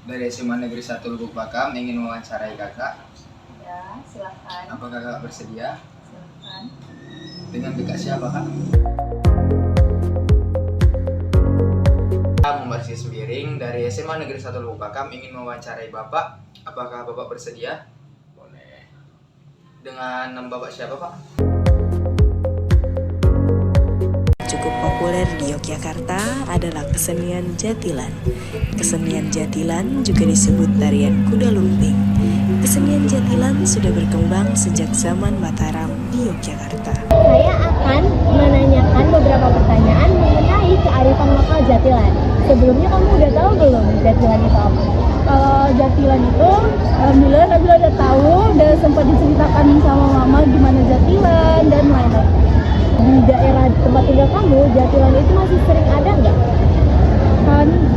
Dari SMA Negeri 1 Lubuk Pakam ingin mewawancarai kakak. Ya, silahkan. Apakah kakak bersedia? Silahkan. Dengan kakak siapa kak? Muhammad Sembiring dari SMA Negeri 1 Lubuk Pakam ingin mewawancarai bapak. Apakah bapak bersedia? Boleh. Dengan nama bapak siapa pak? Cukup populer di Yogyakarta adalah kesenian jatilan. Kesenian jatilan juga disebut tarian kuda lumping. Kesenian jatilan sudah berkembang sejak zaman Mataram di Yogyakarta. Saya akan menanyakan beberapa pertanyaan mengenai kearifan lokal jatilan. Sebelumnya kamu udah tahu belum jatilan itu apa? Jatilan itu, alhamdulillah Nabila udah tahu, udah sempat diceritakan sama mama gimana jatilan dan lain-lain. Di daerah tempat tinggal kamu, jatilan itu masih sering ada nggak?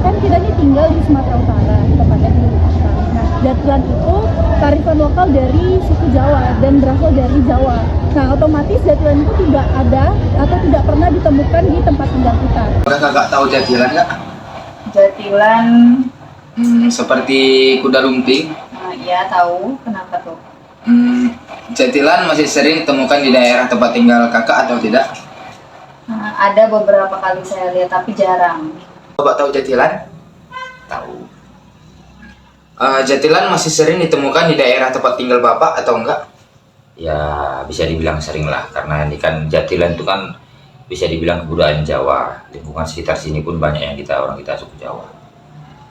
Kan kita ini tinggal di Sumatera Utara, tepatnya di Lubukakam. Nah, jatilan itu kearifan lokal dari suku Jawa dan berasal dari Jawa. Nah, otomatis jatilan itu tidak ada atau tidak pernah ditemukan di tempat tinggal kita. Apakah kakak tahu jatilan kak? Jatilan, Seperti kuda lumping. ya tahu. Kenapa tuh? Jatilan masih sering ditemukan di daerah tempat tinggal kakak atau tidak? Ada beberapa kali saya lihat, tapi jarang. Bapak tahu jatilan? Tahu. Jatilan masih sering ditemukan di daerah tempat tinggal bapak atau enggak? Ya bisa dibilang sering lah, karena ini kan jatilan itu kan bisa dibilang kebudayaan Jawa. Lingkungan sekitar sini pun banyak yang orang kita suku Jawa.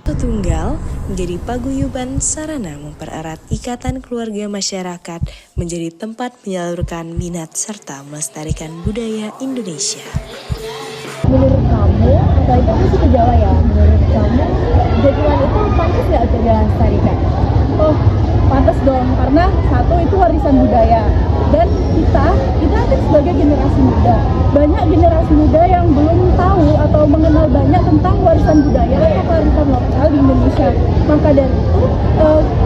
Satu Tunggal menjadi paguyuban sarana mempererat ikatan keluarga masyarakat, menjadi tempat menyalurkan minat serta melestarikan budaya Indonesia. Menurut kamu, atau itu kan suku Jawa ya, menurut kamu jatilan itu pantas nggak untuk dilestarikan? Oh, pantas dong, karena satu itu warisan budaya. Dan kita kan sebagai generasi muda, banyak generasi muda yang belum tahu atau mengenal banyak tentang warisan budaya atau kearifan lokal di Indonesia. Maka dari itu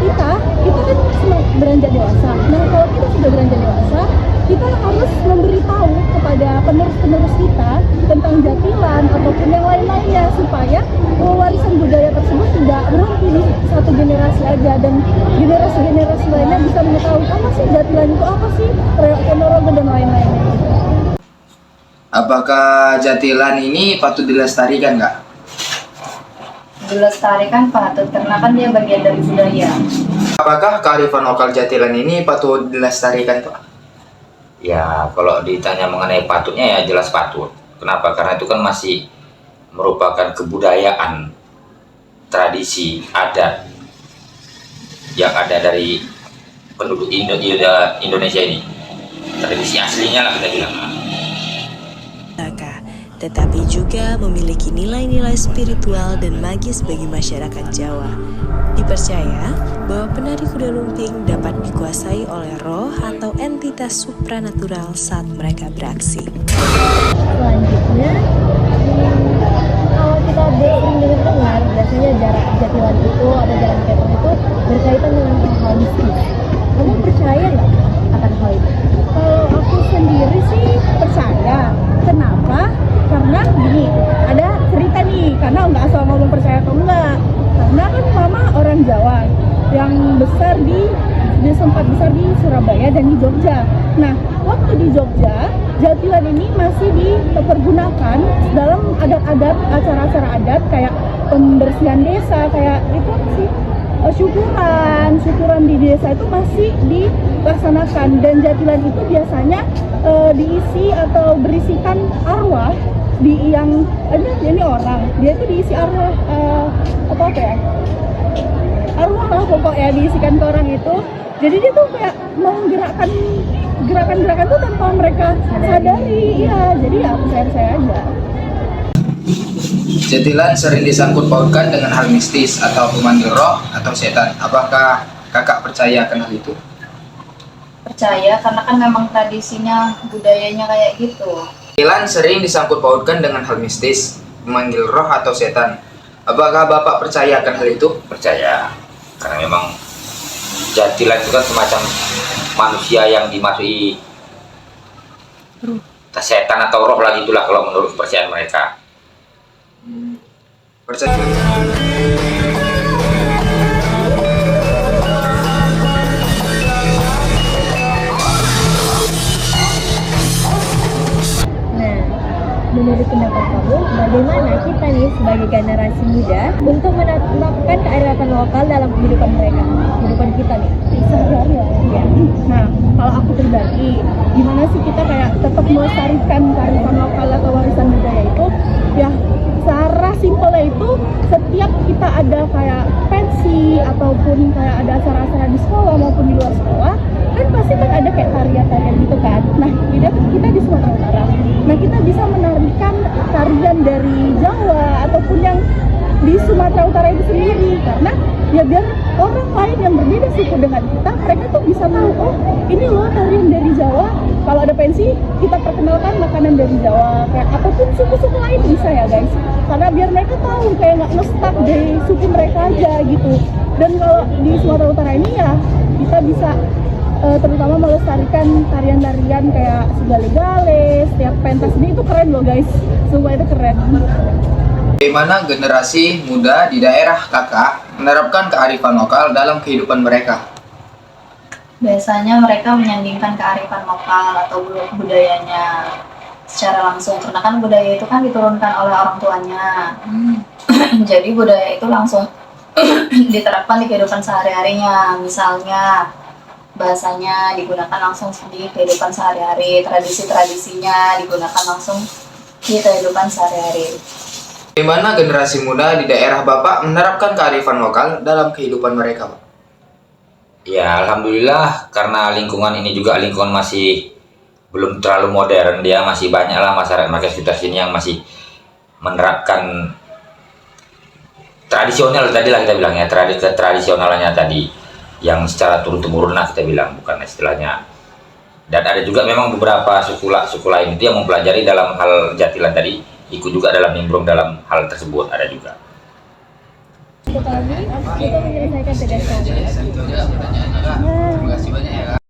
kita kan beranjak dewasa. Nah, kalau kita sudah beranjak dewasa, kita harus memberitahu kepada penerus-penerus kita tentang jatilan ataupun yang lain-lainnya, supaya warisan budaya tersebut tidak berhenti di satu generasi aja dan generasi-generasi lainnya bisa mengetahui apa sih jatilan itu, apa sih ponorogo dan lain-lainnya. Apakah jatilan ini patut dilestarikan nggak? Dilestarikan patut, karena kan dia bagian dari budaya. Apakah kearifan lokal jatilan ini patut dilestarikan pak? Ya kalau ditanya mengenai patutnya ya jelas patut. Kenapa? Karena itu kan masih merupakan kebudayaan, tradisi, adat yang ada dari penduduk Indonesia ini. Tradisi aslinya lah kita bilang. Tetapi juga memiliki nilai-nilai spiritual dan magis bagi masyarakat Jawa. Dipercaya bahwa penari kuda lumping dapat dikuasai oleh roh atau entitas supranatural saat mereka beraksi. Selanjutnya, kalau kita sering dengar biasanya jarak jatilan itu atau jalan keton itu berkaitan dengan hal mistis. Kamu percaya nggak akan hal itu? Kalau aku sendiri sih percaya. Kenapa? Karena gini, ada cerita nih, karena nggak asal ngomong percaya atau enggak. Karena kan mama orang Jawa yang dia sempat besar di Surabaya dan di Jogja. Nah, waktu di Jogja, jatilan ini masih dipergunakan dalam adat-adat, acara-acara adat kayak pembersihan desa, kayak itu sih syukuran di desa itu masih dilaksanakan, dan jatilan itu biasanya diisi atau berisikan arwah di yang ini orang dia itu diisi arwah arwah lah pokoknya diisikan ke orang itu. Jadi dia tuh kayak menggerakkan gerakan-gerakan tuh tanpa mereka sadari. Ya, jadi ya percaya aja. Jatilan sering disangkut pautkan dengan hal mistis atau pemanggil roh atau setan. Apakah kakak percaya akan hal itu? Percaya, karena kan memang tradisinya, budayanya kayak gitu. Jatilan sering disangkut pautkan dengan hal mistis, memanggil roh atau setan. Apakah bapak percaya akan hal itu? Percaya, karena memang jatilan itu kan semacam manusia yang dimasuki setan atau roh lah gitulah kalau menurut kepercayaan mereka. Percaya. menurut pendapat kamu, bagaimana kita nih sebagai generasi muda untuk menerapkan kearifan lokal dalam kehidupan mereka, kehidupan kita nih? Sehari-hari ya. Nah, kalau aku pribadi, gimana sih kita kayak tetap melestarikan kearifan lokal atau warisan budaya itu? Ya, secara simpelnya itu setiap kita ada kayak pensi ataupun kayak ada acara-acara di sekolah maupun di luar sekolah, kan pasti kan ada kayak tarian-tarian gitu kan. Nah, kita di Sumatera Utara. Nah, kita bisa menarikan tarian dari Jawa ataupun yang di Sumatera Utara itu sendiri, karena ya biar orang lain yang berbeda suku dengan kita, mereka tuh bisa tahu, oh ini loh tarian dari Jawa. Kalau ada pensi, kita perkenalkan makanan dari Jawa, kayak ataupun suku-suku lain bisa ya guys, karena biar mereka tahu kayak nggak nge-stuck dari suku mereka aja gitu. Dan kalau di Sumatera Utara ini ya kita bisa terutama melestarikan tarian-tarian kayak segale-gale, setiap pentas ini itu keren loh guys, semua itu keren. Bagaimana generasi muda di daerah kakak menerapkan kearifan lokal dalam kehidupan mereka? Biasanya mereka menyandingkan kearifan lokal atau budayanya secara langsung, karena kan budaya itu kan diturunkan oleh orang tuanya. Jadi budaya itu langsung diterapkan di kehidupan sehari-harinya. Misalnya bahasanya digunakan langsung di kehidupan sehari-hari, tradisi-tradisinya digunakan langsung di kehidupan sehari-hari. Bagaimana generasi muda di daerah Bapak menerapkan kearifan lokal dalam kehidupan mereka, Pak? Ya, alhamdulillah, karena lingkungan ini juga lingkungan masih belum terlalu modern, dia masih banyaklah masyarakat sekitar sini yang masih menerapkan tradisional tadi lah kita bilang ya, tradisionalnya tadi yang secara turun-temurun lah kita bilang, bukan istilahnya. Dan ada juga memang beberapa suku lain itu yang mempelajari dalam hal jatilan tadi, ikut juga dalam nimbrung dalam hal tersebut, ada juga. Untuk kami, kita menyelesaikan tugas kami. Terima kasih banyak ya, Kak.